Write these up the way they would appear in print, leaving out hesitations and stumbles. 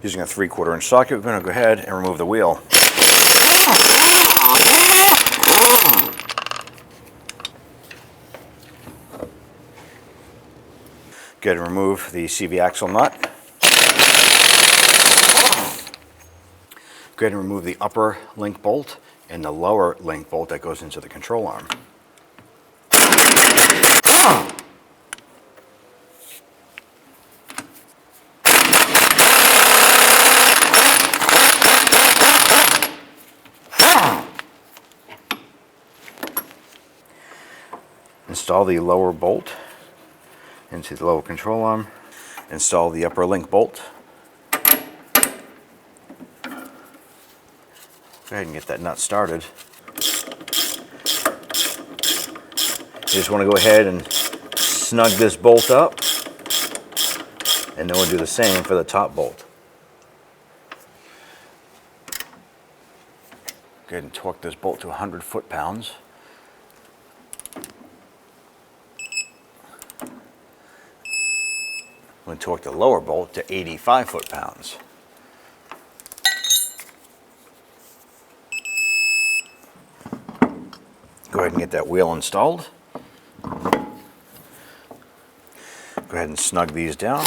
Using a 3/4 inch socket, we're going to go ahead and remove the wheel. Go ahead and remove the CV axle nut. Go ahead and remove the upper link bolt and the lower link bolt that goes into the control arm. Install the lower bolt into the lower control arm. Install the upper link bolt. Go ahead and get that nut started. You just want to go ahead and snug this bolt up, and then we'll do the same for the top bolt. Go ahead and torque this bolt to 100 foot-pounds. We'll torque the lower bolt to 85 foot-pounds. Go ahead and get that wheel installed. Go ahead and snug these down.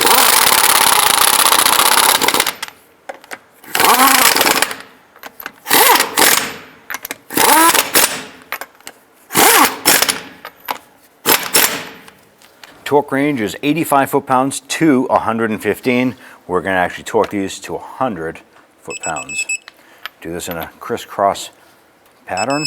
Torque range is 85 foot-pounds to 115. We're going to actually torque these to 100 foot-pounds. Do this in a crisscross pattern.